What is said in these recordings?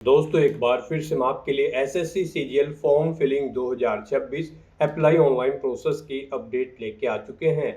दोस्तों एक बार फिर से हम आपके लिए SSC CGL form filling 2026 apply online process की अपडेट लेके आ चुके हैं।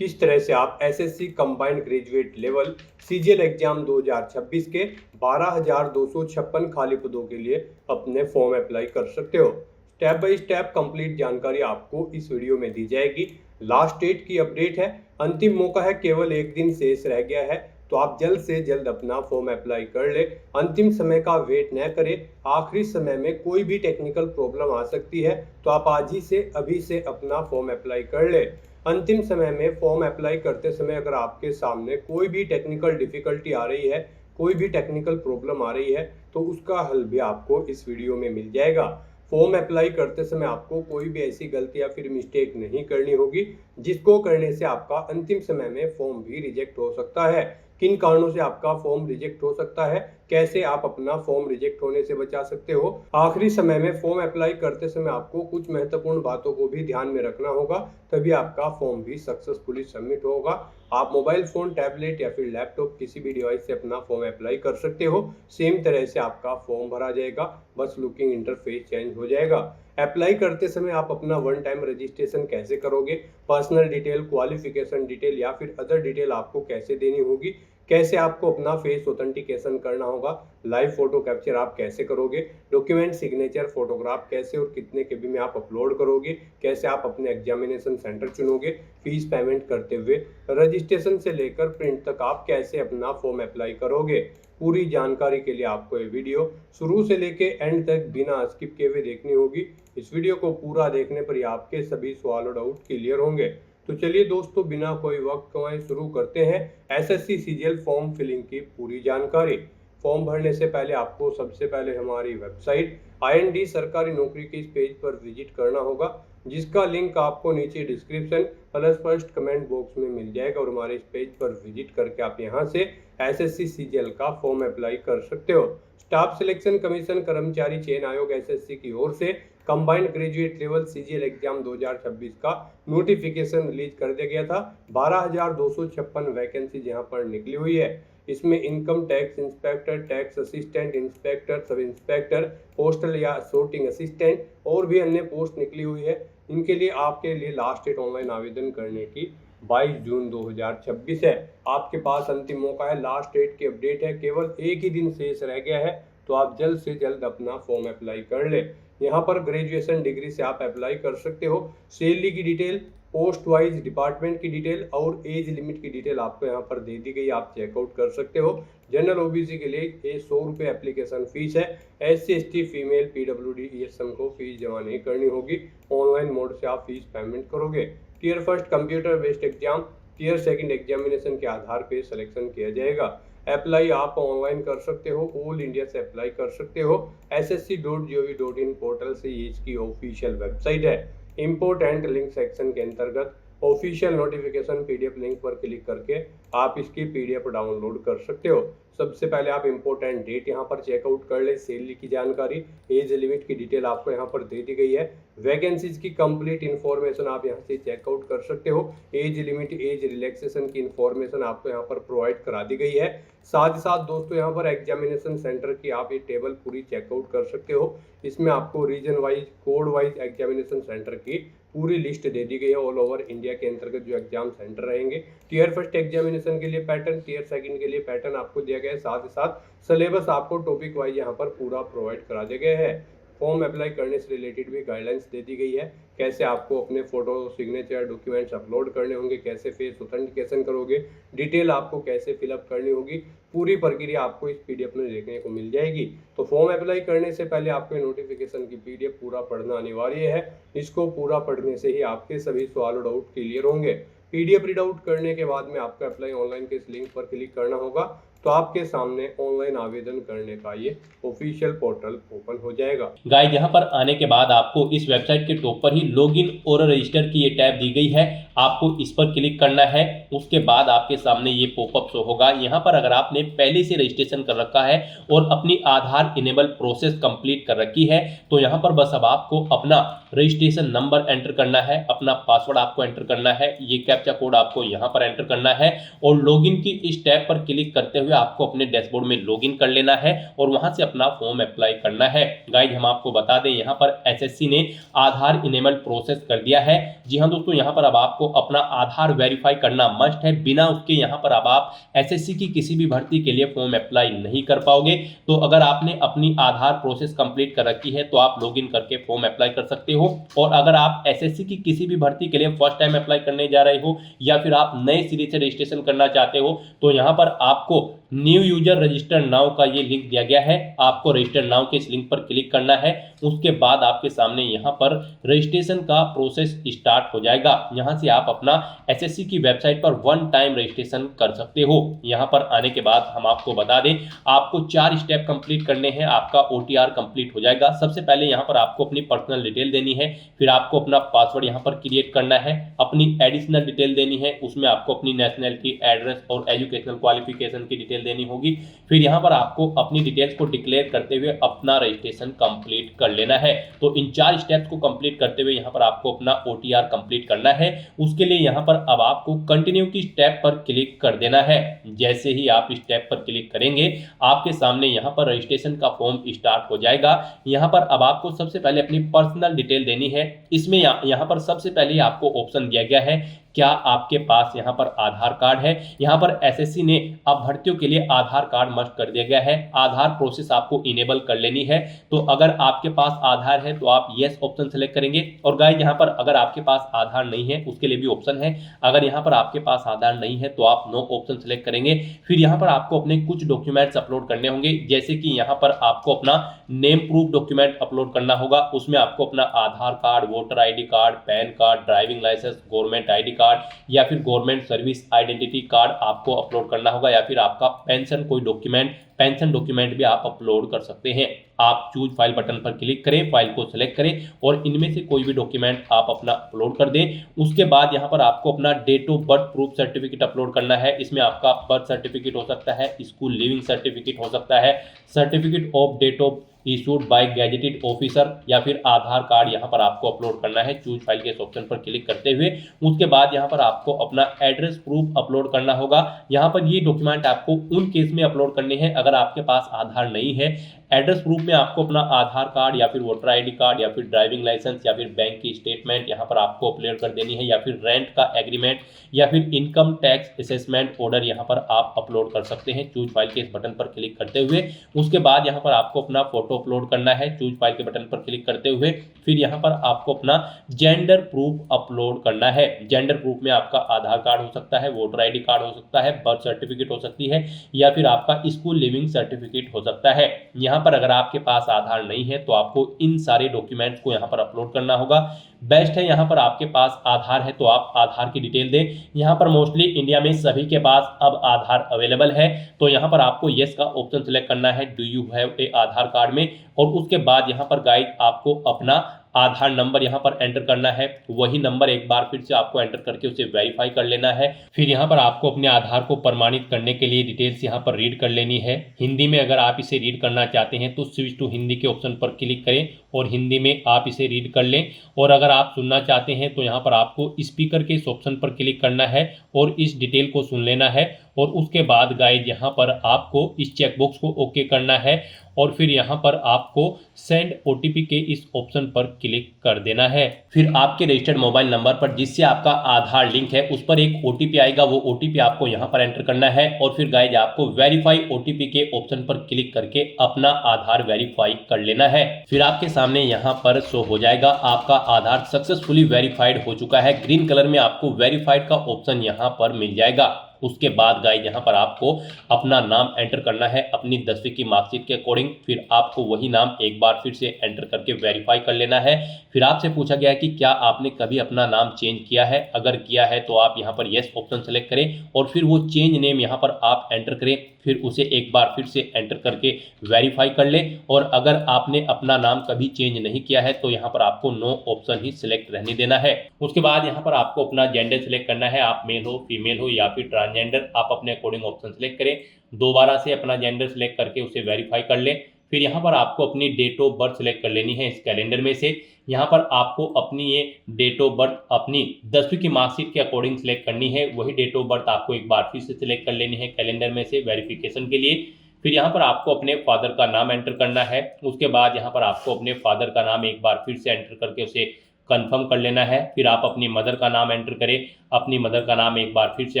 किस तरह से आप SSC Combined Graduate Level CGL exam 2026 के 12,256 खाली पदों के लिए अपने फॉर्म अप्लाई कर सकते हो। स्टेप बाय स्टेप कंप्लीट जानकारी आपको इस वीडियो में दी जाएगी। लास्ट डेट की अपडेट है, अंतिम मौका है, केवल एक दिन शेष रह गया है, तो आप जल्द से जल्द अपना फॉर्म अप्लाई कर ले। अंतिम समय का वेट न करें, आखिरी समय में कोई भी टेक्निकल प्रॉब्लम आ सकती है, तो आप आज ही से अभी से अपना फॉर्म अप्लाई कर ले। अंतिम समय में फॉर्म अप्लाई करते समय अगर आपके सामने कोई भी टेक्निकल डिफिकल्टी आ रही है, कोई भी टेक्निकल प्रॉब्लम आ रही है, तो उसका हल भी आपको इस वीडियो में मिल जाएगा। फॉर्म अप्लाई करते समय आपको कोई भी ऐसी गलती या फिर मिस्टेक नहीं करनी होगी जिसको करने से आपका अंतिम समय में फॉर्म भी रिजेक्ट हो सकता है। किन कारणों से आपका फॉर्म रिजेक्ट हो सकता है, कैसे आप अपना फॉर्म रिजेक्ट होने से बचा सकते हो। आखिरी समय में फॉर्म अप्लाई करते समय आपको कुछ महत्वपूर्ण बातों को भी ध्यान में रखना होगा, तभी आपका फॉर्म भी सक्सेसफुली सबमिट होगा। आप मोबाइल फोन, टैबलेट या फिर लैपटॉप किसी भी डिवाइस से अपना फॉर्म अप्लाई कर सकते हो। सेम तरह से आपका फॉर्म भरा जाएगा, बस लुकिंग इंटरफेस चेंज हो जाएगा। अप्लाई करते समय आप अपना वन टाइम रजिस्ट्रेशन कैसे करोगे, पर्सनल डिटेल, क्वालिफिकेशन डिटेल या फिर अदर डिटेल आपको कैसे देनी होगी, कैसे आपको अपना फेस ऑथेंटिकेशन करना होगा, लाइव फोटो कैप्चर आप कैसे करोगे, डॉक्यूमेंट सिग्नेचर फोटोग्राफ कैसे और कितने केबी में आप अपलोड करोगे, कैसे आप अपने एग्जामिनेशन सेंटर चुनोगे, फीस पेमेंट करते हुए रजिस्ट्रेशन से लेकर प्रिंट तक आप कैसे अपना फॉर्म अप्लाई करोगे। पूरी जानकारी के लिए आपको ये वीडियो शुरू से लेके एंड तक बिना स्किप किए हुए देखनी होगी। इस वीडियो को पूरा देखने पर ही आपके सभी सवाल और डाउट क्लियर होंगे। तो चलिए दोस्तों, बिना कोई वक्त गंवाए शुरू करते हैं एसएससी सीजीएल फॉर्म फिलिंग की पूरी जानकारी। फॉर्म भरने से पहले आपको सबसे पहले हमारी वेबसाइट IND सरकारी नौकरी के इस पेज पर विजिट करना होगा, जिसका लिंक आपको नीचे description plus first comment box में मिल जाएगा। और हमारे इस पेज पर विजिट करके आप यहां से एसएससी सीजीएल का फॉर्म अप्लाई कर सकते हो। स्टाफ सिलेक्शन कमीशन कर्मचारी चयन आयोग एसएससी की ओर से combined Graduate Level CGL exam 2026 का नोटिफिकेशन रिलीज कर दिया गया था। 12,256 वैकेंसी यहाँ पर निकली हुई है। इसमें income tax inspector, tax assistant, inspector, sub inspector, postal या सॉर्टिंग असिस्टेंट और भी अन्य पोस्ट निकली हुई है। इनके लिए आपके लिए लास्ट डेट ऑनलाइन आवेदन करने की 22 जून 2026 है। आपके पास अंतिम मौका है, लास्ट डेट की अपडेट है, केवल एक ही दिन शेष रह गया है, तो आप जल्द से जल्द अपना फॉर्म अप्लाई कर ले। यहाँ पर ग्रेजुएशन डिग्री से आप अप्लाई कर सकते हो। सैलरी की डिटेल, पोस्ट वाइज डिपार्टमेंट की डिटेल और एज लिमिट की डिटेल आपको यहाँ पर दे दी गई, आप चेकआउट कर सकते हो। जनरल ओबीसी के लिए ये 100 रुपये एप्लीकेशन फीस है। SC ST female PWD ESM को फीस जमा नहीं करनी होगी, ऑनलाइन मोड से आप फीस पेमेंट करोगे। Tier first computer based exam, tier second examination के आधार पर सिलेक्शन किया जाएगा। अप्लाई आप ऑनलाइन कर सकते हो, ऑल इंडिया से अप्लाई कर सकते हो। ssc.gov.in पोर्टल से ये इसकी ऑफिशियल वेबसाइट है। इम्पोर्टेंट लिंक सेक्शन के अंतर्गत ऑफिशियल नोटिफिकेशन PDF लिंक पर क्लिक करके आप इसकी PDF डाउनलोड कर सकते हो। सबसे पहले आप इम्पोर्टेंट डेट यहाँ पर चेकआउट कर ले, सैलरी की जानकारी, एज लिमिट की डिटेल आपको यहाँ पर दे दी गई है। वैकेंसीज की कंप्लीट इन्फॉर्मेशन आप यहाँ से चेकआउट कर सकते हो। एज लिमिट, एज रिलैक्सेशन की इन्फॉर्मेशन आपको यहाँ पर प्रोवाइड करा दी गई है। साथ ही साथ दोस्तों यहाँ पर एग्जामिनेशन सेंटर की आप ये टेबल पूरी चेकआउट कर सकते हो। इसमें आपको region wise, code wise examination centre की पूरी लिस्ट दे दी गई है। ऑल ओवर इंडिया के अंतर्गत जो एग्जाम सेंटर रहेंगे, टियर फर्स्ट एग्जामिनेशन के लिए पैटर्न, टियर सेकंड के लिए पैटर्न आपको दिया गया है। साथ ही साथ सिलेबस आपको टॉपिक वाइज यहाँ पर पूरा प्रोवाइड करा दिया गया है। फॉर्म अप्लाई करने से रिलेटेड भी गाइडलाइंस दे दी गई है, कैसे आपको अपने फोटो, सिग्नेचर, डॉक्यूमेंट्स अपलोड करने होंगे, कैसे फेस ऑथेंटिकेशन करोगे, डिटेल आपको कैसे फिलअप करनी होगी, पूरी प्रक्रिया आपको इस PDF में देखने को मिल जाएगी। तो फॉर्म अप्लाई करने से पहले आपके नोटिफिकेशन की PDF पूरा पढ़ना अनिवार्य है। इसको पूरा पढ़ने से ही आपके सभी सवाल और डाउट क्लियर होंगे। PDF रीड आउट करने के बाद में आपको अप्लाई ऑनलाइन के इस लिंक पर क्लिक करना होगा, तो आपके सामने ऑनलाइन आवेदन करने का ये ऑफिशियल पोर्टल ओपन हो जाएगा। गाइस, यहाँ पर आने के बाद आपको इस वेबसाइट के टॉप पर ही लॉगिन और रजिस्टर की ये टैब दी गई है। आपको इस पर क्लिक करना है, उसके बाद आपके सामने ये पॉपअप शो होगा। यहाँ पर अगर आपने पहले से रजिस्ट्रेशन कर रखा है और अपनी आधार इनेबल प्रोसेस कंप्लीट कर रखी है, तो यहाँ पर बस अब आपको अपना रजिस्ट्रेशन नंबर एंटर करना है, अपना पासवर्ड आपको एंटर करना है, ये कैप्चा कोड आपको यहाँ पर एंटर करना है और लॉगिन की इस टैब पर क्लिक करते हुए हुए आपको अपने डैशबोर्ड में लॉगिन कर लेना है और वहां से अपना फॉर्म अप्लाई करना है। गाइज हम आपको बता दें यहाँ पर एसएससी ने आधार इनेबल प्रोसेस कर दिया है। जी हाँ दोस्तों, यहाँ पर अब आपको अपना आधार वेरीफाई करना मस्ट है। बिना उसके यहाँ पर अब आप एसएससी की किसी भी भर्ती के लिए फॉर्म अप्लाई नहीं कर पाओगे। तो अगर आपने अपनी आधार प्रोसेस कंप्लीट कर रखी है तो आप लॉगिन करके फॉर्म अप्लाई कर सकते हो। और अगर आप एसएससी की किसी भी भर्ती के लिए फर्स्ट टाइम अप्लाई करने जा रहे हो या फिर आप नए सिरे से रजिस्ट्रेशन करना चाहते हो तो यहाँ पर आपको न्यू यूजर रजिस्टर नाउ का ये लिंक दिया गया है। आपको रजिस्टर नाउ के इस लिंक पर क्लिक करना है। उसके बाद आपके सामने यहाँ पर रजिस्ट्रेशन का प्रोसेस स्टार्ट हो जाएगा। यहाँ से आप अपना एसएससी की वेबसाइट पर वन टाइम रजिस्ट्रेशन कर सकते हो। यहाँ पर आने के बाद हम आपको बता दें आपको 4 स्टेप कंप्लीट करने हैं, आपका ओटीआर कंप्लीट हो जाएगा। सबसे पहले यहाँ पर आपको अपनी पर्सनल डिटेल देनी है, फिर आपको अपना पासवर्ड यहाँ पर क्रिएट करना है, अपनी एडिशनल डिटेल देनी है, उसमें आपको अपनी नेशनैलिटी, एड्रेस और एजुकेशनल क्वालिफिकेशन की डिटेल देनी होगी। फिर यहाँ पर आपको अपनी डिटेल्स को डिक्लेयर करते हुए अपना रजिस्ट्रेशन कंप्लीट कर लेना है। तो इन 4 स्टेप्स को कंप्लीट करते हुए यहाँ पर आपको अपना ओटीआर कंप्लीट करना है। उसके लिए यहाँ पर अब आपको कंटिन्यू की स्टेप पर क्लिक कर देना है। जैसे ही आप स्टेप पर क्लिक करेंगे आपके सामने यहाँ पर रजिस्ट्रेशन का फॉर्म स्टार्ट हो जाएगा। यहाँ पर अब आपको सबसे पहले अपनी पर्सनल डिटेल देनी है। इसमें यहाँ पर सबसे पहले आपको ऑप्शन दिया गया है क्या आपके पास यहाँ पर आधार कार्ड है। यहाँ पर एसएससी ने अब भर्तियों के लिए आधार कार्ड मस्ट कर दिया गया है। आधार प्रोसेस आपको इनेबल कर लेनी है। तो अगर आपके पास आधार है तो आप यस ऑप्शन सेलेक्ट करेंगे। और गाइस यहाँ पर अगर आपके पास आधार नहीं है उसके लिए भी ऑप्शन है। अगर यहाँ पर आपके पास आधार नहीं है तो आप नो ऑप्शन सेलेक्ट करेंगे। फिर यहाँ पर आपको अपने कुछ डॉक्यूमेंट्स अपलोड करने होंगे, जैसे कि यहाँ पर आपको अपना नेम प्रूफ डॉक्यूमेंट अपलोड करना होगा। उसमें आपको अपना Aadhaar card, voter ID card, PAN card, driving licence, government ID card या फिर गवर्नमेंट सर्विस आइडेंटिटी कार्ड आपको अपलोड करना होगा, या फिर आपका पेंशन कोई डॉक्यूमेंट, पेंशन डॉक्यूमेंट भी आप अपलोड कर सकते हैं। आप चूज फाइल बटन पर क्लिक करें, फाइल को सिलेक्ट करें और इनमें से कोई भी डॉक्यूमेंट आप अपना अपलोड कर दें। उसके बाद यहाँ पर आपको अपना date of birth proof certificate upload करना है। इसमें आपका बर्थ सर्टिफिकेट हो सकता है, स्कूल लिविंग सर्टिफिकेट हो सकता है, certificate of date of issued by gazetted officer या फिर आधार कार्ड यहाँ पर आपको अपलोड करना है। चूज फाइल के इस ऑप्शन पर क्लिक करते हुए उसके बाद यहाँ पर आपको अपना एड्रेस प्रूफ अपलोड करना होगा। यहाँ पर ये डॉक्यूमेंट आपको उन केस में अपलोड करने हैं अगर आपके पास आधार नहीं है। एड्रेस प्रूफ में आपको अपना आधार कार्ड या फिर वोटर आईडी कार्ड या फिर ड्राइविंग लाइसेंस या फिर बैंक की स्टेटमेंट यहाँ पर आपको अपलोड कर देनी है, या फिर रेंट का एग्रीमेंट या फिर इनकम टैक्स असेसमेंट ऑर्डर यहाँ पर आप अपलोड कर सकते हैं। चूज फाइल के इस बटन पर क्लिक करते हुए उसके बाद यहाँ पर आपको अपना फोटो अपलोड करना है। चूज फाइल के बटन पर क्लिक करते हुए फिर यहाँ पर आपको अपना जेंडर प्रूफ अपलोड करना है। जेंडर प्रूफ में आपका आधार कार्ड हो सकता है, वोटर आईडी कार्ड हो सकता है, बर्थ सर्टिफिकेट हो सकती है या फिर आपका स्कूल लिविंग सर्टिफिकेट हो सकता है। यहाँ पर अगर आपके पास आधार नहीं है तो आपको इन सारे डॉक्यूमेंट्स को यहाँ पर अपलोड करना होगा। बेस्ट है यहाँ पर आपके पास आधार है तो आप आधार की डिटेल दें। यहाँ पर मोस्टली इंडिया में सभी के पास अब आधार अवेलेबल है, तो यहाँ पर आपको यस का ऑप्शन सेलेक्ट करना है do you have a Aadhaar card में। और उसके बाद यहाँ पर गाइड आपको अपना आधार नंबर यहाँ पर एंटर करना है। वही नंबर एक बार फिर से आपको एंटर करके उसे वेरीफाई कर लेना है। फिर यहाँ पर आपको अपने आधार को प्रमाणित करने के लिए डिटेल्स यहाँ पर रीड कर लेनी है। हिंदी में अगर आप इसे रीड करना चाहते हैं तो स्विच टू हिंदी के ऑप्शन पर क्लिक करें और हिंदी में आप इसे रीड कर लें। और अगर आप सुनना चाहते हैं तो यहाँ पर आपको स्पीकर के इस ऑप्शन पर क्लिक करना है और इस डिटेल को सुन लेना है। और उसके बाद गाइड यहाँ पर आपको इस चेकबॉक्स को ओके करना है और फिर यहाँ पर आपको सेंड ओटीपी के इस ऑप्शन पर क्लिक कर देना है। फिर आपके रजिस्टर्ड मोबाइल नंबर पर जिससे आपका आधार लिंक है उस पर एक ओटीपी आएगा, वो ओटीपी आपको यहाँ पर एंटर करना है। और फिर गाइज आपको वेरीफाई ओटीपी के ऑप्शन पर क्लिक करके अपना आधार वेरीफाई कर लेना है। फिर आपके सामने यहाँ पर शो हो जाएगा आपका आधार सक्सेसफुली वेरीफाइड हो चुका है। ग्रीन कलर में आपको वेरीफाइड का ऑप्शन यहाँ पर मिल जाएगा। उसके बाद गाइज यहाँ पर आपको अपना नाम एंटर करना है अपनी 10वीं की मार्कशीट के अकॉर्डिंग। फिर आपको वही नाम एक बार फिर से एंटर करके वेरीफाई कर लेना है। फिर आपसे पूछा गया है कि क्या आपने कभी अपना नाम चेंज किया है। अगर किया है तो आप यहाँ पर यस ऑप्शन सेलेक्ट करें और फिर वो चेंज नेम यहाँ पर आप एंटर करें। फिर उसे एक बार फिर से एंटर करके वेरीफाई कर लें। और अगर आपने अपना नाम कभी चेंज नहीं किया है तो यहाँ पर आपको नो ऑप्शन ही सिलेक्ट रहने देना है। उसके बाद यहाँ पर आपको अपना जेंडर सिलेक्ट करना है, आप मेल हो, फीमेल हो या फिर ट्रांसजेंडर, आप अपने अकॉर्डिंग ऑप्शन सेलेक्ट करें। दोबारा से अपना जेंडर सेलेक्ट करके उसे वेरीफाई कर लें। फिर यहाँ पर आपको अपनी डेट ऑफ बर्थ सेलेक्ट कर लेनी है इस कैलेंडर में से। यहाँ पर आपको अपनी ये डेट ऑफ बर्थ अपनी 10वीं की मार्कशीट के अकॉर्डिंग सेलेक्ट करनी है। वही डेट ऑफ बर्थ आपको एक बार फिर से सिलेक्ट कर लेनी है कैलेंडर में से वेरिफिकेशन के लिए। फिर यहाँ पर आपको अपने फादर का नाम एंटर करना है। उसके बाद यहाँ पर आपको अपने फादर का नाम एक बार फिर से एंटर करके उसे कंफर्म कर लेना है। फिर आप अपनी मदर का नाम एंटर करें, अपनी मदर का नाम एक बार फिर से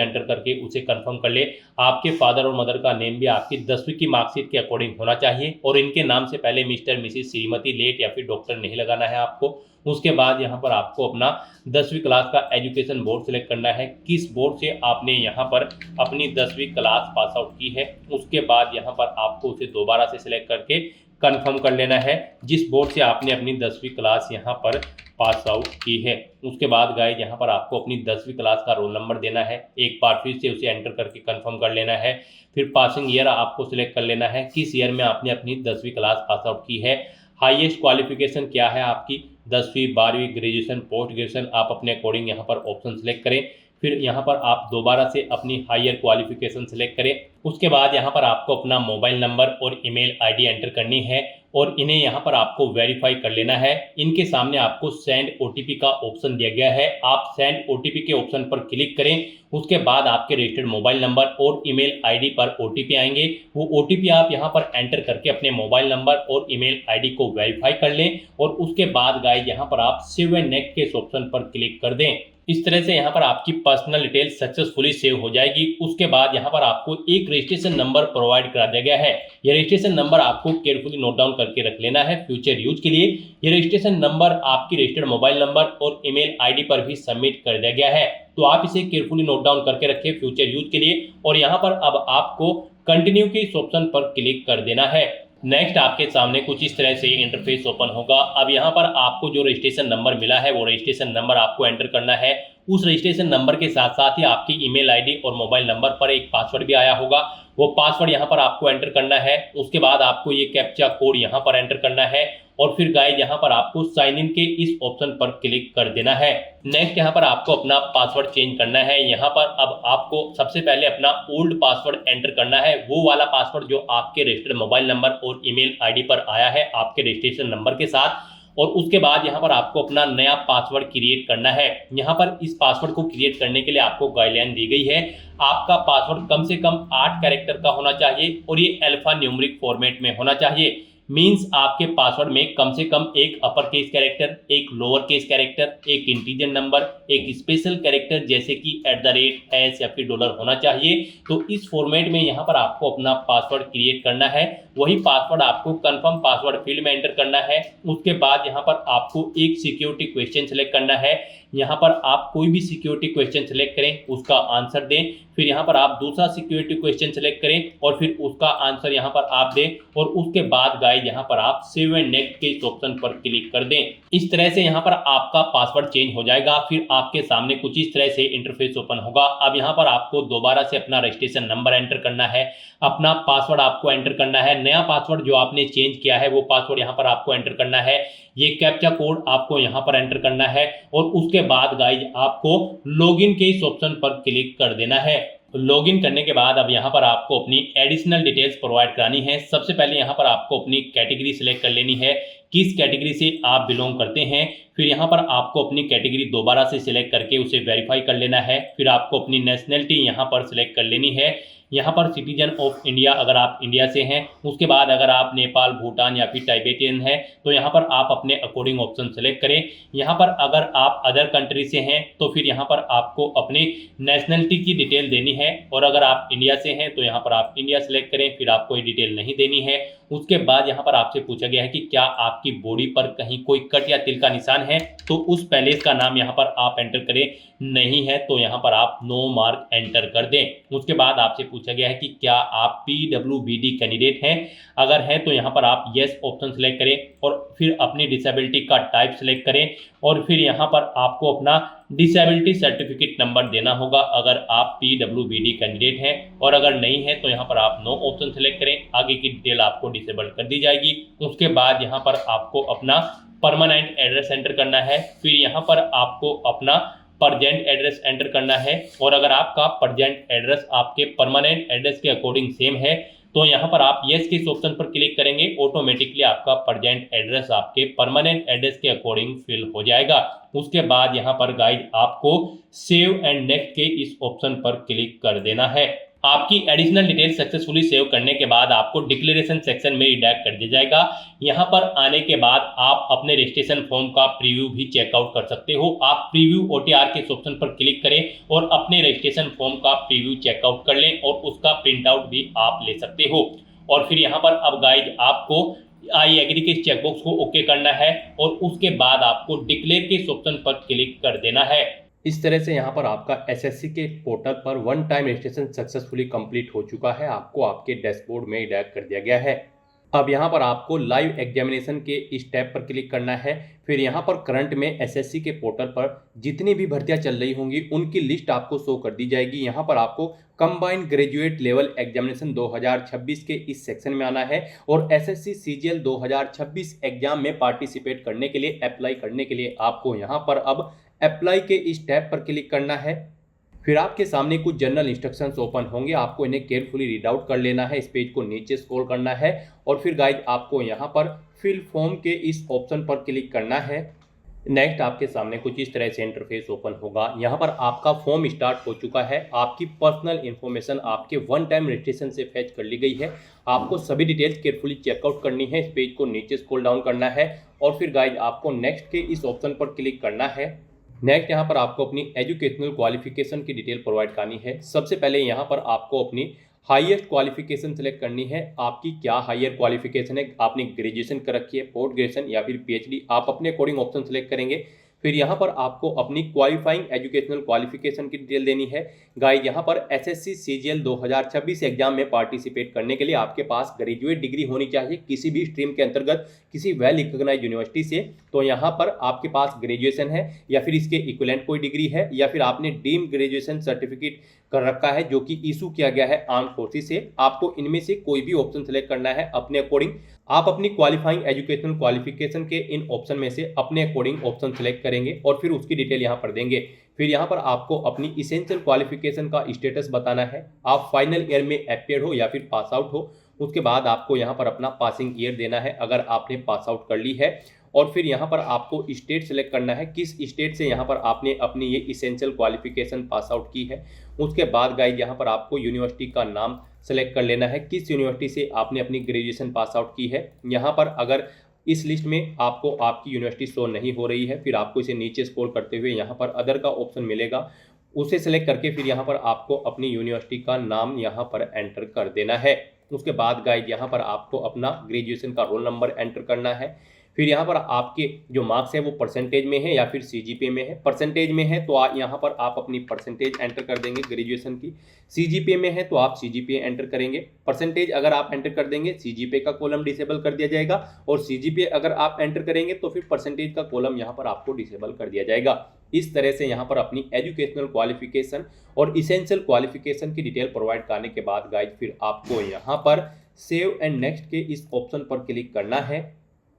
एंटर करके उसे कंफर्म कर ले। आपके फादर और मदर का नेम भी आपकी 10वीं की मार्कशीट के अकॉर्डिंग होना चाहिए और इनके नाम से पहले मिस्टर, मिसिस, श्रीमती, लेट या फिर डॉक्टर नहीं लगाना है आपको। उसके बाद यहाँ पर आपको अपना 10वीं क्लास का एजुकेशन बोर्ड सेलेक्ट करना है, किस बोर्ड से आपने यहाँ पर अपनी 10वीं क्लास पास आउट की है। उसके बाद यहाँ पर आपको उसे दोबारा से सिलेक्ट करके कंफर्म कर लेना है जिस बोर्ड से आपने अपनी 10वीं क्लास यहाँ पर पास आउट की है। उसके बाद गाइस यहाँ पर आपको अपनी 10वीं क्लास का रोल नंबर देना है, एक बार फिर से उसे एंटर करके कंफर्म कर लेना है। फिर पासिंग ईयर आपको सिलेक्ट कर लेना है, किस ईयर में आपने अपनी 10वीं क्लास पास आउट की है। हाईएस्ट क्वालिफिकेशन क्या है आपकी, 10वीं, 12वीं, ग्रेजुएशन, पोस्ट ग्रेजुएशन, आप अपने अकॉर्डिंग यहाँ पर ऑप्शन सेलेक्ट करें। फिर यहाँ पर आप दोबारा से अपनी हायर क्वालिफिकेशन सेलेक्ट करें। उसके बाद यहाँ पर आपको अपना मोबाइल नंबर और ईमेल आईडी एंटर करनी है और इन्हें यहाँ पर आपको वेरीफाई कर लेना है। इनके सामने आपको सेंड ओटीपी का ऑप्शन दिया गया है, आप सेंड ओटीपी के ऑप्शन पर क्लिक करें। उसके बाद आपके रजिस्टर्ड मोबाइल नंबर और ईमेल आईडी पर ओटीपी आएंगे। वो ओटीपी आप यहाँ पर एंटर करके अपने मोबाइल नंबर और ईमेल आईडी को वेरीफाई कर लें और उसके बाद गाइस यहाँ पर आप सेव एंड नेक्स्ट के इस ऑप्शन पर क्लिक कर दें। इस तरह से यहाँ पर आपकी पर्सनल डिटेल सक्सेसफुली सेव हो जाएगी। उसके बाद यहाँ पर आपको एक रजिस्ट्रेशन नंबर प्रोवाइड करा दिया गया है। यह रजिस्ट्रेशन नंबर आपको केयरफुली नोट डाउन करके रख लेना है फ्यूचर यूज के लिए। यह रजिस्ट्रेशन नंबर आपकी रजिस्टर्ड मोबाइल नंबर और ईमेल आईडी पर भी सबमिट कर दिया गया है, तो आप इसे केयरफुली नोट डाउन करके रखें फ्यूचर यूज के लिए। और यहाँ पर अब आपको कंटिन्यू के इस ऑप्शन पर क्लिक कर देना है। नेक्स्ट आपके सामने कुछ इस तरह से इंटरफेस ओपन होगा। अब यहाँ पर आपको जो रजिस्ट्रेशन नंबर मिला है वो रजिस्ट्रेशन नंबर आपको एंटर करना है। उस रजिस्ट्रेशन नंबर के साथ साथ ही आपकी ईमेल आईडी और मोबाइल नंबर पर एक पासवर्ड भी आया होगा, वो पासवर्ड यहाँ पर आपको एंटर करना है। उसके बाद आपको ये कैप्चा कोड यहाँ पर एंटर करना है और फिर गाइस यहाँ पर आपको साइन इन के इस ऑप्शन पर क्लिक कर देना है। नेक्स्ट यहाँ पर आपको अपना पासवर्ड चेंज करना है। यहाँ पर अब आपको सबसे पहले अपना ओल्ड पासवर्ड एंटर करना है, वो वाला पासवर्ड जो आपके रजिस्टर्ड मोबाइल नंबर और ईमेल आईडी पर आया है आपके रजिस्ट्रेशन नंबर के साथ। और उसके बाद यहाँ पर आपको अपना नया पासवर्ड क्रिएट करना है। यहाँ पर इस पासवर्ड को क्रिएट करने के लिए आपको गाइडलाइन दी गई है। आपका पासवर्ड कम से कम 8 कैरेक्टर का होना चाहिए और ये अल्फा न्यूमेरिक फॉर्मेट में होना चाहिए। मींस आपके पासवर्ड में कम से कम एक अपर केस कैरेक्टर, एक लोअर केस कैरेक्टर, एक इंटीजर नंबर, एक स्पेशल कैरेक्टर जैसे कि @ या फिर डॉलर होना चाहिए। तो इस फॉर्मेट में यहाँ पर आपको अपना पासवर्ड क्रिएट करना है। वही पासवर्ड आपको कंफर्म पासवर्ड फील्ड में एंटर करना है। उसके बाद यहाँ पर आपको एक सिक्योरिटी क्वेश्चन सेलेक्ट करना है। यहाँ पर आप कोई भी सिक्योरिटी क्वेश्चन सेलेक्ट करें, उसका आंसर दें। फिर यहाँ पर आप दूसरा सिक्योरिटी क्वेश्चन सेलेक्ट करें और फिर उसका आंसर यहाँ पर आप दें और उसके बाद गाइस यहाँ पर आप सेव एंड नेक्स्ट के इस ऑप्शन पर क्लिक कर दें। इस तरह से यहाँ पर आपका पासवर्ड चेंज हो जाएगा। फिर आपके सामने कुछ इस तरह से इंटरफेस ओपन होगा। अब यहाँ पर आपको दोबारा से अपना रजिस्ट्रेशन नंबर एंटर करना है, अपना पासवर्ड आपको एंटर करना है। नया पासवर्ड जो आपने चेंज किया है वो पासवर्ड यहाँ पर आपको एंटर करना है। ये कैप्चा कोड आपको यहाँ पर एंटर करना है और उसके बाद गाइस आपको लॉगिन के इस ऑप्शन पर क्लिक कर देना है। लॉगिन करने के बाद अब यहाँ पर आपको अपनी एडिशनल डिटेल्स प्रोवाइड करानी है। सबसे पहले यहाँ पर आपको अपनी कैटेगरी सिलेक्ट कर लेनी है, किस कैटेगरी से आप बिलोंग करते हैं। फिर यहाँ पर आपको अपनी कैटेगरी दोबारा से सिलेक्ट करके उसे वेरीफाई कर लेना है। फिर आपको अपनी नेशनलिटी यहाँ पर सिलेक्ट कर लेनी है। यहाँ पर सिटीजन ऑफ इंडिया अगर आप इंडिया से हैं। उसके बाद अगर आप नेपाल, भूटान या फिर टाइबेटियन हैं तो यहाँ पर आप अपने अकॉर्डिंग ऑप्शन सेलेक्ट करें। यहाँ पर अगर आप अदर कंट्री से हैं तो फिर यहाँ पर आपको अपनी नेशनलिटी की डिटेल देनी है और अगर आप इंडिया से हैं तो यहाँ पर आप इंडिया सेलेक्ट करें, फिर आपको ये डिटेल नहीं देनी है। उसके बाद यहाँ पर आपसे पूछा गया है कि क्या आपकी बॉडी पर कहीं कोई कट या तिल का निशान है, तो उस पैलेस का नाम यहाँ पर आप एंटर करें। नहीं है तो यहाँ पर आप नो मार्क एंटर कर दें। उसके बाद आपसे पूछा गया है कि क्या आप PWBD कैंडिडेट हैं, अगर हैं तो यहाँ पर आप येस ऑप्शन सेलेक्ट करें और फिर अपनी डिसेबिलिटी का टाइप सेलेक्ट करें और फिर यहाँ पर आपको अपना डिसेबिलिटी सर्टिफिकेट नंबर देना होगा अगर आप PWBD कैंडिडेट हैं, और अगर नहीं है तो यहाँ पर आप नो ऑप्शन सेलेक्ट करें। आगे की डिटेल आपको डिसेबल कर दी जाएगी। उसके बाद यहाँ पर आपको अपना परमानेंट एड्रेस एंटर करना है। फिर यहाँ पर आपको अपना परजेंट एड्रेस एंटर करना है और अगर आपका परजेंट एड्रेस आपके परमानेंट एड्रेस के अकॉर्डिंग सेम है तो यहाँ पर आप येस के इस ऑप्शन पर क्लिक करेंगे, ऑटोमेटिकली आपका प्रेजेंट एड्रेस आपके परमानेंट एड्रेस के अकॉर्डिंग फिल हो जाएगा। उसके बाद यहाँ पर गाइज आपको सेव एंड नेक्स्ट के इस ऑप्शन पर क्लिक कर देना है। आपकी एडिशनल डिटेल सक्सेसफुली सेव करने के बाद आपको डिक्लेरेशन सेक्शन में रिडायरेक्ट कर दिया जाएगा। यहाँ पर आने के बाद आप अपने रजिस्ट्रेशन फॉर्म का प्रीव्यू भी चेकआउट कर सकते हो। आप प्रीव्यू OTR के ऑप्शन पर क्लिक करें और अपने रजिस्ट्रेशन फॉर्म का प्रीव्यू चेकआउट कर लें और उसका प्रिंट आउट भी आप ले सकते हो। और फिर यहाँ पर अब गाइज आपको आई एग्री के चेकबॉक्स को ओके करना है और उसके बाद आपको डिक्लेयर के ऑप्शन पर क्लिक कर देना है। इस तरह से यहाँ पर आपका एसएससी के पोर्टल पर one time registration successfully complete हो चुका है। आपको आपके डैशबोर्ड में रिडायरेक्ट कर दिया गया है। अब यहाँ पर आपको लाइव एग्जामिनेशन के इस टैब पर क्लिक करना है। फिर यहाँ पर करंट में एसएससी के पोर्टल पर जितनी भी भर्तियां चल रही होंगी उनकी लिस्ट आपको शो कर दी जाएगी। यहाँ पर आपको कंबाइंड ग्रेजुएट लेवल एग्जामिनेशन 2026 के इस सेक्शन में आना है और एसएससी सीजीएल 2026 एग्जाम में पार्टिसिपेट करने के लिए अप्लाई करने के लिए आपको यहाँ पर अब अप्लाई के इस टैब पर क्लिक करना है। फिर आपके सामने कुछ जनरल इंस्ट्रक्शंस ओपन होंगे, आपको इन्हें केयरफुली रीड आउट कर लेना है। इस पेज को नीचे स्क्रॉल करना है और फिर गाइड आपको यहाँ पर फिल फॉर्म के इस ऑप्शन पर क्लिक करना है। नेक्स्ट आपके सामने कुछ इस तरह से इंटरफेस ओपन होगा। यहाँ पर आपका फॉर्म स्टार्ट हो चुका है। आपकी पर्सनल इन्फॉर्मेशन आपके वन टाइम रजिस्ट्रेशन से फैच कर ली गई है। आपको सभी डिटेल्स केयरफुली चेकआउट करनी है। इस पेज को नीचे स्क्रॉल डाउन करना है और फिर गाइड आपको नेक्स्ट के इस ऑप्शन पर क्लिक करना है। नेक्स्ट यहाँ पर आपको अपनी एजुकेशनल क्वालिफिकेशन की डिटेल प्रोवाइड करनी है। सबसे पहले यहाँ पर आपको अपनी हाईएस्ट क्वालिफिकेशन सेलेक्ट करनी है। आपकी क्या हायर क्वालिफिकेशन है, आपने ग्रेजुएशन कर रखी है, पोस्ट ग्रेजुएशन या फिर पीएचडी, आप अपने अकॉर्डिंग ऑप्शन सेलेक्ट करेंगे। फिर यहाँ पर आपको अपनी क्वालिफाइंग एजुकेशनल क्वालिफिकेशन की डिटेल देनी है। गाइस यहाँ पर एसएससी सीजीएल 2026 एग्जाम में पार्टिसिपेट करने के लिए आपके पास ग्रेजुएट डिग्री होनी चाहिए किसी भी स्ट्रीम के अंतर्गत, किसी वेल रिकॉग्नाइज्ड यूनिवर्सिटी से। तो यहाँ पर आपके पास ग्रेजुएशन है या फिर इसके इक्विवेलेंट कोई डिग्री है या फिर आपने डीम ग्रेजुएशन सर्टिफिकेट कर रखा है जो कि इशू किया गया है आर्म फोर्सेस से। आपको इनमें से कोई भी ऑप्शन सेलेक्ट करना है अपने अकॉर्डिंग। आप अपनी क्वालिफाइंग एजुकेशनल क्वालिफिकेशन के इन ऑप्शन में से अपने अकॉर्डिंग ऑप्शन सेलेक्ट करेंगे और फिर उसकी डिटेल यहाँ पर देंगे। फिर यहाँ पर आपको अपनी इसेंशियल क्वालिफिकेशन का स्टेटस बताना है। आप फाइनल ईयर में अपियर हो या फिर पास आउट हो। उसके बाद आपको यहाँ पर अपना पासिंग ईयर देना है अगर आपने पास आउट कर ली है। और फिर यहाँ पर आपको स्टेट सेलेक्ट करना है, किस स्टेट से यहाँ पर आपने अपनी ये इसेंशियल क्वालिफिकेशन पास आउट की है। उसके बाद गाइड यहाँ पर आपको यूनिवर्सिटी का नाम सेलेक्ट कर लेना है, किस यूनिवर्सिटी से आपने अपनी ग्रेजुएशन पास आउट की है। यहाँ पर अगर इस लिस्ट में आपको आपकी यूनिवर्सिटी शो नहीं हो रही है, फिर आपको इसे नीचे स्क्रॉल करते हुए यहाँ पर अदर का ऑप्शन मिलेगा, उसे सेलेक्ट करके फिर यहाँ पर आपको अपनी यूनिवर्सिटी का नाम यहाँ पर एंटर कर देना है। उसके बाद गाइड यहाँ पर आपको अपना ग्रेजुएशन का रोल नंबर एंटर करना है। फिर यहाँ पर आपके जो मार्क्स है वो परसेंटेज में है या फिर सीजीपीए में है। परसेंटेज में है तो यहाँ पर आप अपनी परसेंटेज एंटर कर देंगे ग्रेजुएशन की। सीजीपीए में है तो आप सीजीपीए एंटर करेंगे। परसेंटेज अगर आप एंटर कर देंगे सीजीपीए का कॉलम डिसेबल कर दिया जाएगा और सीजीपीए अगर आप एंटर करेंगे तो फिर परसेंटेज का कॉलम यहाँ पर आपको डिसेबल कर दिया जाएगा। इस तरह से यहाँ पर अपनी एजुकेशनल क्वालिफिकेशन और इसेंशियल क्वालिफिकेशन की डिटेल प्रोवाइड करने के बाद गाइड फिर आपको यहाँ पर सेव एंड नेक्स्ट के इस ऑप्शन पर क्लिक करना है।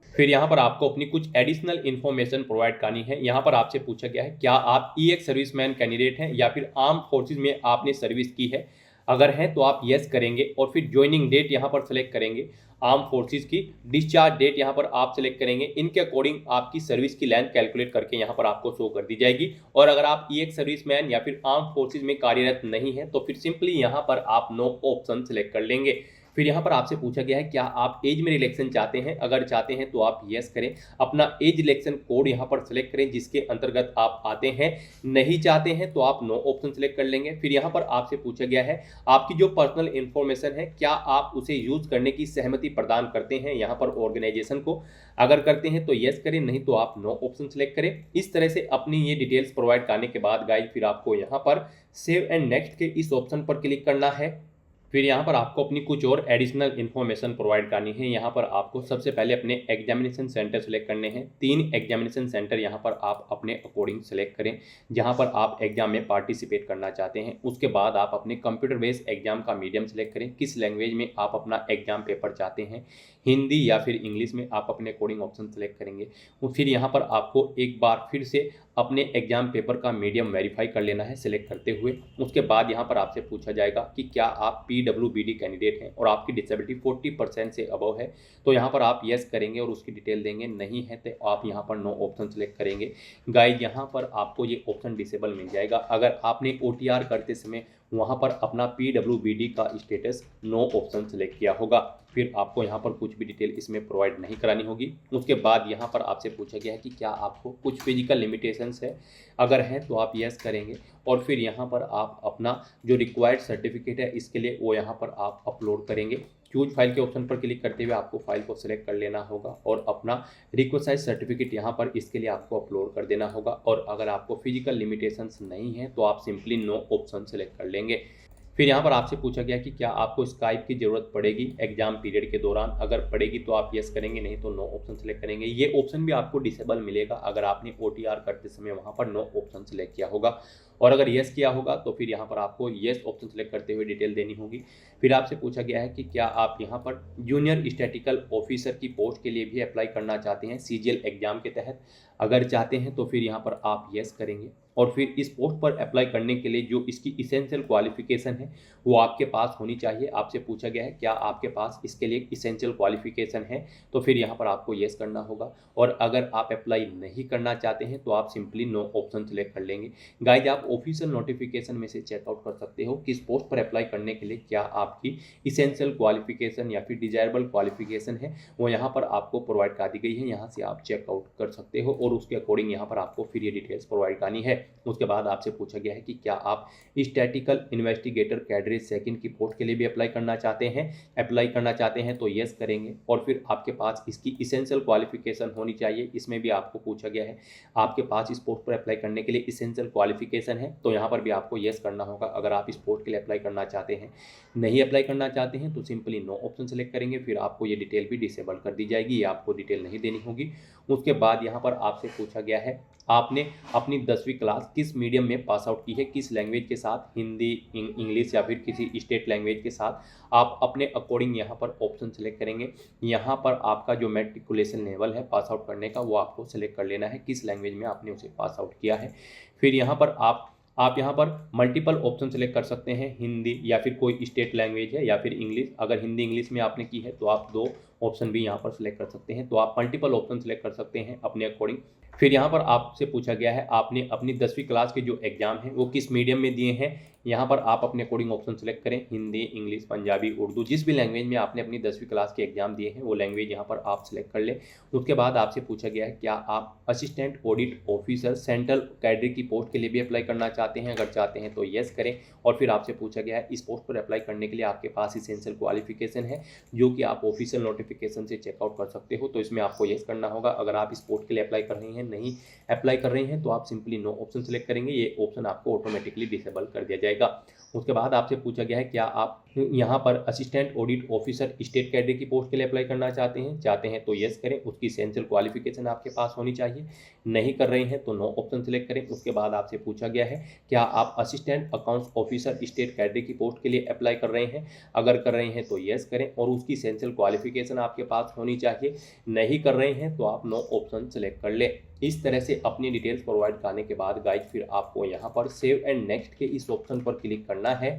फिर यहाँ पर आपको अपनी कुछ एडिशनल इन्फॉर्मेशन प्रोवाइड करनी है। यहाँ पर आपसे पूछा गया है क्या आप ईएक्स सर्विसमैन कैंडिडेट हैं या फिर आर्म फोर्सेज में आपने सर्विस की है। अगर है तो आप येस करेंगे और फिर ज्वाइनिंग डेट यहाँ पर सेलेक्ट करेंगे आर्म फोर्सेज की। डिस्चार्ज डेट यहाँ पर आप सेलेक्ट करेंगे। इनके अकॉर्डिंग आपकी सर्विस की लेंथ कैलकुलेट करके यहाँ पर आपको शो कर दी जाएगी। और अगर आप ईएक्स सर्विसमैन या फिर आर्म फोर्सेज में कार्यरत नहीं है तो फिर सिंपली यहाँ पर आप नो ऑप्शन सेलेक्ट कर लेंगे। फिर यहाँ पर आपसे पूछा गया है क्या आप एज में रिलैक्सेशन चाहते हैं। अगर चाहते हैं तो आप यस करें, अपना एज रिलैक्सेशन कोड यहाँ पर सेलेक्ट करें जिसके अंतर्गत आप आते हैं। नहीं चाहते हैं तो आप नो ऑप्शन सेलेक्ट कर लेंगे। फिर यहाँ पर आपसे पूछा गया है आपकी जो पर्सनल इन्फॉर्मेशन है क्या आप उसे यूज करने की सहमति प्रदान करते हैं यहाँ पर ऑर्गेनाइजेशन को। अगर करते हैं तो यस करें, नहीं तो आप नो ऑप्शन सेलेक्ट करें। इस तरह से अपनी ये डिटेल्स प्रोवाइड करने के बाद गाइड फिर आपको यहाँ पर सेव एंड नेक्स्ट के इस ऑप्शन पर क्लिक करना है। फिर यहाँ पर आपको अपनी कुछ और एडिशनल इन्फॉर्मेशन प्रोवाइड करनी है। यहाँ पर आपको सबसे पहले अपने एग्जामिनेशन सेंटर सेलेक्ट करने हैं। 3 एग्जामिनेशन सेंटर यहाँ पर आप अपने अकॉर्डिंग सेलेक्ट करें जहाँ पर आप एग्जाम में पार्टिसिपेट करना चाहते हैं। उसके बाद आप अपने कंप्यूटर बेस्ड एग्जाम का मीडियम सेलेक्ट करें, किस लैंग्वेज में आप अपना एग्जाम पेपर चाहते हैं, हिंदी या फिर इंग्लिश में आप अपने अकॉर्डिंग ऑप्शन सेलेक्ट करेंगे। फिर यहाँ पर आपको एक बार फिर से अपने एग्जाम पेपर का मीडियम वेरीफाई कर लेना है सिलेक्ट करते हुए। उसके बाद यहाँ पर आपसे पूछा जाएगा कि क्या आप PWBD कैंडिडेट हैं और आपकी डिसेबिलिटी 40% से अबव है, तो यहाँ पर आप येस करेंगे और उसकी डिटेल देंगे। नहीं है तो आप यहाँ पर नो ऑप्शन सेलेक्ट करेंगे। गाइज यहाँ पर आपको ये ऑप्शन डिसेबल मिल जाएगा अगर आपने OTR करते समय वहाँ पर अपना PWBD का स्टेटस नो ऑप्शन सेलेक्ट किया होगा। फिर आपको यहाँ पर कुछ भी डिटेल इसमें प्रोवाइड नहीं करानी होगी। उसके बाद यहाँ पर आपसे पूछा गया है कि क्या आपको कुछ फिजिकल लिमिटेशंस है, अगर है तो आप यस करेंगे और फिर यहाँ पर आप अपना जो रिक्वायर्ड सर्टिफिकेट है इसके लिए वो यहाँ पर आप अपलोड करेंगे। चूज फाइल के ऑप्शन पर क्लिक करते हुए आपको फाइल को सिलेक्ट कर लेना होगा और अपना रिक्वेस्ट सर्टिफिकेट यहाँ पर इसके लिए आपको अपलोड कर देना होगा। और अगर आपको फिजिकल लिमिटेशंस नहीं है तो आप सिंपली नो ऑप्शन सेलेक्ट कर लेंगे। फिर यहाँ पर आपसे पूछा गया कि क्या आपको स्काइप की ज़रूरत पड़ेगी एग्जाम पीरियड के दौरान, अगर पड़ेगी तो आप यस करेंगे, नहीं तो नो ऑप्शन सेलेक्ट करेंगे। ये ऑप्शन भी आपको डिसेबल मिलेगा अगर आपने OTR करते समय वहाँ पर नो ऑप्शन सेलेक्ट किया होगा। और अगर यस किया होगा तो फिर यहाँ पर आपको यस ऑप्शन सेलेक्ट करते हुए डिटेल देनी होगी। फिर आपसे पूछा गया है कि क्या आप यहाँ पर जूनियर स्टैटिकल ऑफिसर की पोस्ट के लिए भी अप्लाई करना चाहते हैं CGL एग्जाम के तहत। अगर चाहते हैं तो फिर यहाँ पर आप यस करेंगे और फिर इस पोस्ट पर अप्लाई करने के लिए जो इसकी इसेंशियल क्वालिफिकेशन है वो आपके पास होनी चाहिए। आपसे पूछा गया है क्या आपके पास इसके लिए इसेंशियल क्वालिफिकेशन है, तो फिर यहाँ पर आपको येस करना होगा। और अगर आप अप्लाई नहीं करना चाहते हैं तो आप सिंपली नो ऑप्शन सेलेक्ट कर लेंगे। गाइज आप ऑफिशियल नोटिफिकेशन में से चेकआउट कर सकते हो किस पोस्ट पर अप्लाई करने के लिए क्या आपकी इसेंशियल क्वालिफिकेशन या फिर डिजायरेबल क्वालिफिकेशन है वो यहाँ पर आपको प्रोवाइड कर दी गई है। यहाँ से आप चेकआउट कर सकते हो और उसके अकॉर्डिंग यहाँ पर आपको फिर ये डिटेल्स प्रोवाइड करनी है। उसके बाद आपसे पूछा गया है कि क्या आप स्टैटिकल इन्वेस्टिगेटर कैडरे सेकंड की पोस्ट के लिए भी अप्लाई करना चाहते हैं तो यस करेंगे और फिर आपके पास इसकी इसेंशियल क्वालिफिकेशन होनी चाहिए। इसमें भी आपको पूछा गया है आपके पास इस पोस्ट पर अप्लाई करने के लिए इसेंशियल क्वालिफिकेशन है, तो यहाँ पर भी आपको यस करना होगा अगर आप इस पोस्ट के लिए अप्लाई करना चाहते हैं। नहीं अप्लाई करना चाहते हैं तो सिंपली नो ऑप्शन सेलेक्ट करेंगे। फिर आपको ये डिटेल भी डिसेबल कर दी जाएगी, ये आपको डिटेल नहीं देनी होगी। उसके बाद यहाँ पर आपसे पूछा गया है आपने अपनी 10वीं क्लास किस मीडियम में पास आउट की है, किस लैंग्वेज के साथ, हिंदी, इंग्लिश या फिर किसी स्टेट लैंग्वेज के साथ। आप अपने अकॉर्डिंग यहाँ पर ऑप्शन सेलेक्ट करेंगे। यहाँ पर आपका जो मैट्रिकुलेशन लेवल है पास आउट करने का वो आपको सेलेक्ट कर लेना है, किस लैंग्वेज में आपने उसे पास आउट किया है। फिर यहाँ पर आप यहाँ पर मल्टीपल ऑप्शन सेलेक्ट कर सकते हैं, हिंदी या फिर कोई स्टेट लैंग्वेज है या फिर इंग्लिश। अगर हिंदी इंग्लिश में आपने की है तो आप 2 ऑप्शन भी यहाँ पर सिलेक्ट कर सकते हैं, तो आप मल्टीपल ऑप्शन सेलेक्ट कर सकते हैं अपने अकॉर्डिंग। फिर यहाँ पर आपसे पूछा गया है आपने अपनी 10वीं क्लास के जो एग्जाम हैं वो किस मीडियम में दिए हैं। यहाँ पर आप अपने अकॉर्डिंग ऑप्शन सेलेक्ट करें, हिंदी, इंग्लिश, पंजाबी, उर्दू, जिस भी लैंग्वेज में आपने अपनी 10वीं क्लास के एग्जाम दिए हैं वो लैंग्वेज यहाँ पर आप सिलेक्ट कर लें। उसके बाद आपसे पूछा गया है क्या आप assistant audit officer central cadre की पोस्ट के लिए भी अप्लाई करना चाहते हैं। अगर चाहते हैं तो येस करें और फिर आपसे पूछा गया है इस पोस्ट पर अप्लाई करने के लिए आपके पास इसेंशियल क्वालिफिकेशन है जो कि आप ऑफिशियल नोटिफिकेशन से चेकआउट कर सकते हो, तो इसमें आपको येस करना होगा। अगर आप इस पोस्ट के लिए अप्लाई कर रहे हैं, नहीं अप्लाई कर रहे हैं तो आप सिंपली नो ऑप्शन सेलेक्ट करेंगे, ये ऑप्शन आपको ऑटोमेटिकली डिसेबल कर दिया जाएगा। उसके बाद आपसे पूछा गया है क्या आप यहाँ पर assistant audit officer state cadre की पोस्ट के लिए अप्लाई करना चाहते हैं तो यस करें, उसकी इसेंशियल क्वालिफिकेशन आपके पास होनी चाहिए। नहीं कर रहे हैं तो नो ऑप्शन सेलेक्ट करें। उसके बाद आपसे पूछा गया है क्या आप assistant accounts officer state cadre की पोस्ट के लिए अप्लाई कर रहे हैं। अगर कर रहे हैं तो यस करें और उसकी इसेंशियल क्वालिफिकेशन आपके पास होनी चाहिए। नहीं कर रहे हैं तो आप नो ऑप्शन सेलेक्ट कर लें। इस तरह से अपनी डिटेल्स प्रोवाइड करने के बाद गाइज फिर आपको यहाँ पर सेव एंड नेक्स्ट के इस ऑप्शन पर क्लिक करना है।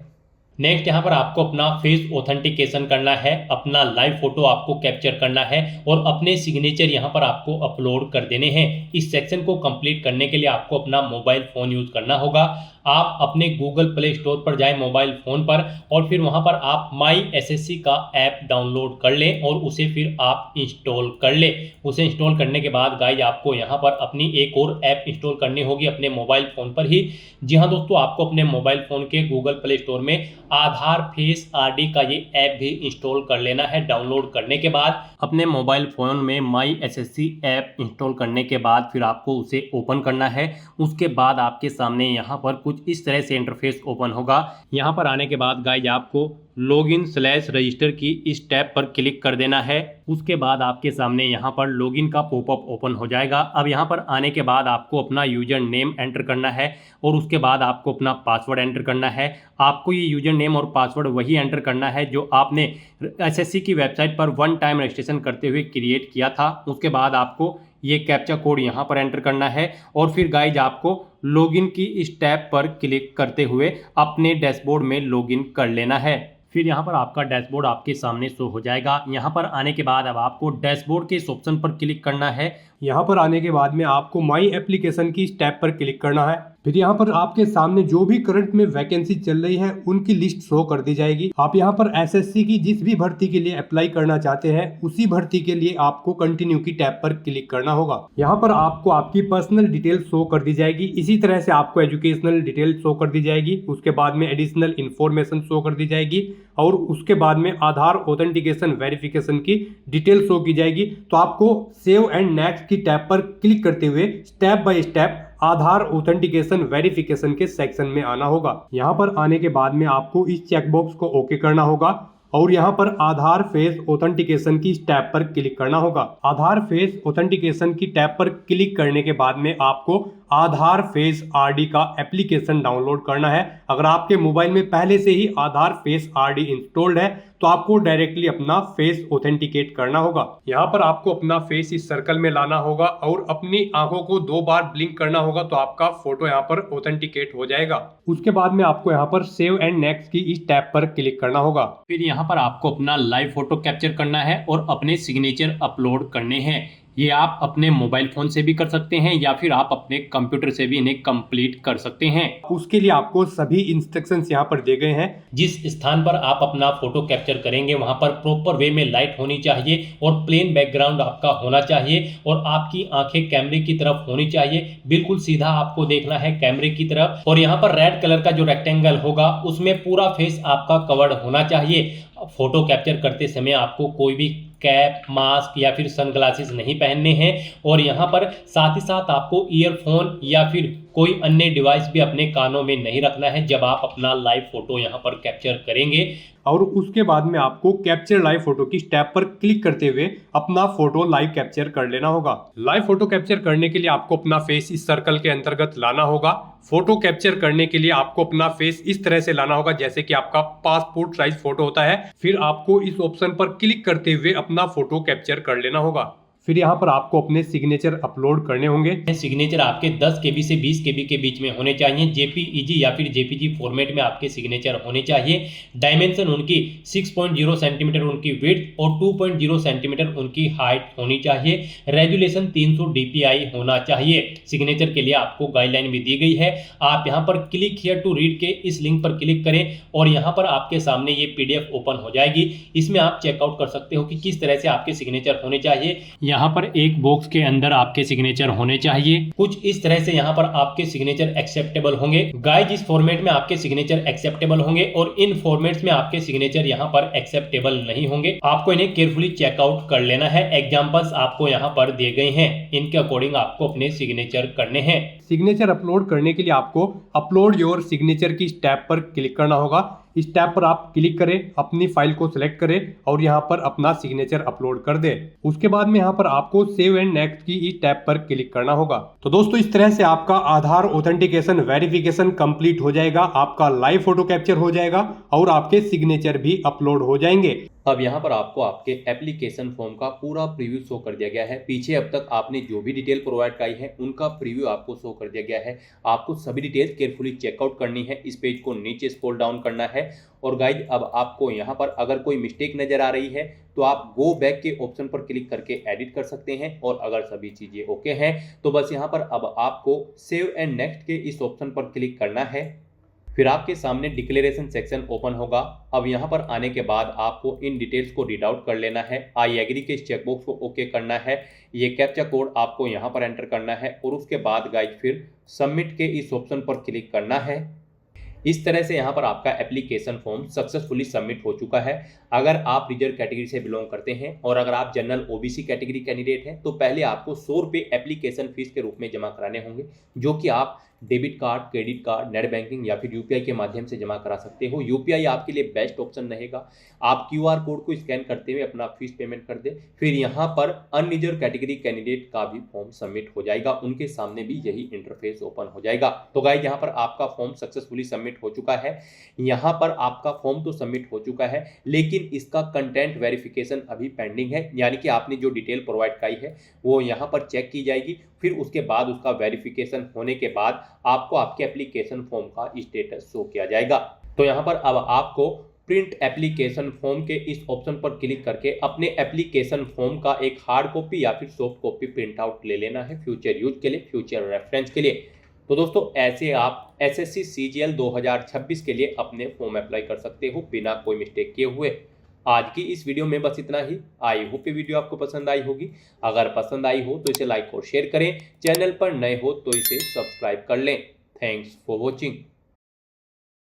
नेक्स्ट यहाँ पर आपको अपना फेस ऑथेंटिकेशन करना है, अपना लाइव फोटो आपको कैप्चर करना है और अपने सिग्नेचर यहाँ पर आपको अपलोड कर देने हैं। इस सेक्शन को कंप्लीट करने के लिए आपको अपना मोबाइल फ़ोन यूज़ करना होगा। आप अपने गूगल प्ले स्टोर पर जाएं मोबाइल फ़ोन पर और फिर वहाँ पर आप माई एसएससी का ऐप डाउनलोड कर लें और उसे फिर आप इंस्टॉल कर लें। उसे इंस्टॉल करने के बाद गाइज आपको यहाँ पर अपनी एक और ऐप इंस्टॉल करनी होगी अपने मोबाइल फ़ोन पर ही। जी हाँ दोस्तों, आपको अपने मोबाइल फ़ोन के गूगल प्ले स्टोर में आधार फेस आरडी का ये ऐप भी इंस्टॉल कर लेना है। डाउनलोड करने के बाद अपने मोबाइल फ़ोन में माई एसएससी ऐप इंस्टॉल करने के बाद फिर आपको उसे ओपन करना है। उसके बाद आपके सामने यहाँ पर कुछ इस तरह से इंटरफेस ओपन होगा। यहाँ पर आने के बाद गाइज आपको लॉगिन/रजिस्टर की इस टैब पर क्लिक कर देना है। उसके बाद आपके सामने यहाँ पर लॉगिन का पॉपअप ओपन हो जाएगा। अब यहाँ पर आने के बाद आपको अपना यूजर नेम एंटर करना है और उसके बाद आपको अपना पासवर्ड एंटर करना है। आपको ये यूजर नेम और पासवर्ड वही एंटर करना है जो आपने एसएससी की वेबसाइट पर वन टाइम रजिस्ट्रेशन करते हुए क्रिएट किया था। उसके बाद आपको ये कैप्चा कोड यहाँ पर एंटर करना है और फिर गाइज आपको लॉगिन की इस टैब पर क्लिक करते हुए अपने डैशबोर्ड में लॉगिन कर लेना है। फिर यहाँ पर आपका डैशबोर्ड आपके सामने शो हो जाएगा। यहाँ पर आने के बाद अब आपको डैशबोर्ड के इस ऑप्शन पर क्लिक करना है। यहाँ पर आने के बाद में आपको माई एप्लीकेशन की इस टैब पर क्लिक करना है। फिर यहाँ पर आपके सामने जो भी करंट में वैकेंसी चल रही है उनकी लिस्ट शो कर दी जाएगी। आप यहाँ पर एसएससी की जिस भी भर्ती के लिए अप्लाई करना चाहते हैं उसी भर्ती के लिए आपको कंटिन्यू की टैब पर क्लिक करना होगा। यहाँ पर आपको आपकी पर्सनल डिटेल शो कर दी जाएगी। इसी तरह से आपको एजुकेशनल डिटेल शो कर दी जाएगी। उसके बाद में एडिशनल इंफॉर्मेशन शो कर दी जाएगी और उसके बाद में आधार ऑथेंटिकेशन वेरिफिकेशन की डिटेल शो की जाएगी। तो आपको सेव एंड नेक्स्ट की टैब पर क्लिक करते हुए step by step Aadhaar authentication verification के सेक्शन में आना होगा। यहाँ पर आने के बाद में आपको इस चेकबॉक्स को ओके करना होगा और यहाँ पर आधार फेस ऑथेंटिकेशन की टैब पर क्लिक करना होगा। आधार फेस ऑथेंटिकेशन की टैब पर क्लिक करने के बाद में आपको आधार फेस आरडी का एप्लीकेशन डाउनलोड करना है। अगर आपके मोबाइल में पहले से ही आधार फेस आरडी इंस्टॉल्ड है तो आपको डायरेक्टली अपना फेस ऑथेंटिकेट करना होगा। यहाँ पर आपको अपना फेस इस सर्कल में लाना होगा और अपनी आंखों को 2 बार ब्लिंक करना होगा तो आपका फोटो यहाँ पर ऑथेंटिकेट हो जाएगा। उसके बाद में आपको यहाँ पर सेव एंड नेक्स्ट की इस टैब पर क्लिक करना होगा। फिर यहाँ पर आपको अपना लाइव फोटो कैप्चर करना है और अपने सिग्नेचर अपलोड करने हैं। ये आप अपने मोबाइल फोन से भी कर सकते हैं या फिर आप अपने कंप्यूटर से भी इन्हें कंप्लीट कर सकते हैं। उसके लिए आपको सभी इंस्ट्रक्शंस यहाँ पर दिए गए हैं। जिस स्थान पर आप अपना फोटो कैप्चर करेंगे वहां पर प्रॉपर वे में लाइट होनी चाहिए और प्लेन बैकग्राउंड आपका होना चाहिए और आपकी आंखें कैमरे की तरफ होनी चाहिए। बिल्कुल सीधा आपको देखना है कैमरे की तरफ और यहाँ पर रेड कलर का जो रेक्टेंगल होगा उसमें पूरा फेस आपका कवर्ड होना चाहिए। फोटो कैप्चर करते समय आपको कोई भी कैप, मास्क या फिर सनग्लासेस नहीं पहनने हैं और यहाँ पर साथ ही साथ आपको ईयरफोन या फिर कोई अन्य डिवाइस भी अपने कानों में नहीं रखना है जब आप अपना लाइव फोटो यहाँ पर कैप्चर करेंगे। और उसके बाद में आपको कैप्चर लाइव फोटो की टैब पर क्लिक करते हुए अपना फोटो लाइव कैप्चर कर लेना होगा। लाइव फोटो कैप्चर करने के लिए आपको अपना फेस इस सर्कल के अंतर्गत लाना होगा। फोटो कैप्चर करने के लिए आपको अपना फेस इस तरह से लाना होगा जैसे कि आपका पासपोर्ट साइज फोटो होता है। फिर आपको इस ऑप्शन पर क्लिक करते हुए अपना फोटो कैप्चर कर लेना होगा। फिर यहाँ पर आपको अपने सिग्नेचर अपलोड करने होंगे। सिग्नेचर आपके 10 KB से 20 KB के बीच में होने चाहिए। जेपीईजी या फिर जेपीजी फॉर्मेट में आपके सिग्नेचर होने चाहिए। डायमेंशन उनकी 6.0 सेंटीमीटर उनकी विड्थ और 2.0 सेंटीमीटर उनकी हाइट होनी चाहिए। रेजुलेशन 300 DPI होना चाहिए। सिग्नेचर के लिए आपको गाइडलाइन भी दी गई है। आप यहाँ पर क्लिक हियर टू रीड के इस लिंक पर क्लिक करें और यहाँ पर आपके सामने ये PDF ओपन हो जाएगी। इसमें आप चेकआउट कर सकते हो कि किस तरह से आपके सिग्नेचर होने चाहिए। यहाँ पर एक बॉक्स के अंदर आपके सिग्नेचर होने चाहिए। कुछ इस तरह से यहाँ पर आपके सिग्नेचर एक्सेप्टेबल होंगे। गाइस इस फॉर्मेट में आपके सिग्नेचर एक्सेप्टेबल होंगे और इन फॉर्मेट्स में आपके सिग्नेचर यहाँ पर एक्सेप्टेबल नहीं होंगे। आपको इन्हें केयरफुली चेकआउट कर लेना है। एग्जांपल्स आपको यहाँ पर दिए गए हैं, इनके अकॉर्डिंग आपको अपने सिग्नेचर करने हैं। सिग्नेचर अपलोड करने के लिए आपको अपलोड योर सिग्नेचर की टैब पर क्लिक करना होगा। इस टैब पर आप क्लिक करें, अपनी फाइल को सिलेक्ट करें और यहाँ पर अपना सिग्नेचर अपलोड कर दें। उसके बाद में यहाँ पर आपको सेव एंड नेक्स्ट की इस टैब पर क्लिक करना होगा। तो दोस्तों इस तरह से आपका आधार ऑथेंटिकेशन वेरिफिकेशन कंप्लीट हो जाएगा, आपका लाइव फोटो कैप्चर हो जाएगा और आपके सिग्नेचर भी अपलोड हो जाएंगे। अब यहाँ पर आपको आपके एप्लीकेशन फॉर्म का पूरा प्रीव्यू शो कर दिया गया है। पीछे अब तक आपने जो भी डिटेल प्रोवाइड कराई है उनका प्रीव्यू आपको शो कर दिया गया है। आपको सभी डिटेल्स केयरफुली चेकआउट करनी है। इस पेज को नीचे स्क्रॉल डाउन करना है और गाइड अब आपको यहाँ पर अगर कोई मिस्टेक नजर आ रही है तो आप गो बैक के ऑप्शन पर क्लिक करके एडिट कर सकते हैं और अगर सभी चीजें ओके हैं तो बस यहाँ पर अब आपको सेव एंड नेक्स्ट के इस ऑप्शन पर क्लिक करना है। फिर आपके सामने डिक्लेरेशन सेक्शन ओपन होगा। अब यहाँ पर आने के बाद आपको इन डिटेल्स को रीड आउट कर लेना है। आई एग्री के इस चेकबॉक्स को ओके करना है। ये कैप्चा कोड आपको यहाँ पर एंटर करना है और उसके बाद गाइज फिर सबमिट के इस ऑप्शन पर क्लिक करना है। इस तरह से यहाँ पर आपका एप्लीकेशन फॉर्म सक्सेसफुली सबमिट हो चुका है। अगर आप रिजर्व कैटेगरी से बिलोंग करते हैं और अगर आप जनरल ओबीसी कैटेगरी कैंडिडेट हैं तो पहले आपको 100 रुपये एप्लीकेशन फीस के रूप में जमा कराने होंगे, जो कि आप debit card, credit card, net banking या फिर यूपीआई के माध्यम से जमा करा सकते हो। यूपीआई आपके लिए बेस्ट ऑप्शन रहेगा। आप क्यूआर कोड को स्कैन करते हुए अपना फीस पेमेंट कर दे, फिर यहाँ पर अनरिजर्व कैटेगरी कैंडिडेट का भी फॉर्म सबमिट हो जाएगा, उनके सामने भी यही इंटरफेस ओपन हो जाएगा। तो गाइस यहाँ पर आपका फॉर्म सक्सेसफुली सबमिट हो चुका है। यहाँ पर आपका फॉर्म तो सबमिट हो चुका है, लेकिन इसका कंटेंट वेरिफिकेशन अभी पेंडिंग है, यानी कि आपने जो डिटेल प्रोवाइड कराई है वो यहाँ पर चेक की जाएगी, फिर उसके बाद उसका वेरिफिकेशन होने के बाद आपको आपके एप्लीकेशन फॉर्म का स्टेटस शो किया जाएगा। तो यहाँ पर अब आपको प्रिंट एप्लीकेशन फॉर्म के इस ऑप्शन पर क्लिक करके अपने एप्लीकेशन फॉर्म का एक हार्ड कॉपी या फिर सॉफ्ट कॉपी प्रिंट आउट ले लेना है फ्यूचर यूज के लिए, फ्यूचर रेफरेंस के लिए। तो दोस्तों ऐसे आप एसएससी सीजीएल 2026 के लिए अपने फॉर्म अप्लाई कर सकते हो बिना कोई मिस्टेक किए हुए। आज की इस वीडियो में बस इतना ही। आई होप ये वीडियो आपको पसंद आई होगी। अगर पसंद आई हो तो इसे लाइक और शेयर करें। चैनल पर नए हो तो इसे सब्सक्राइब कर लें। Thanks for watching.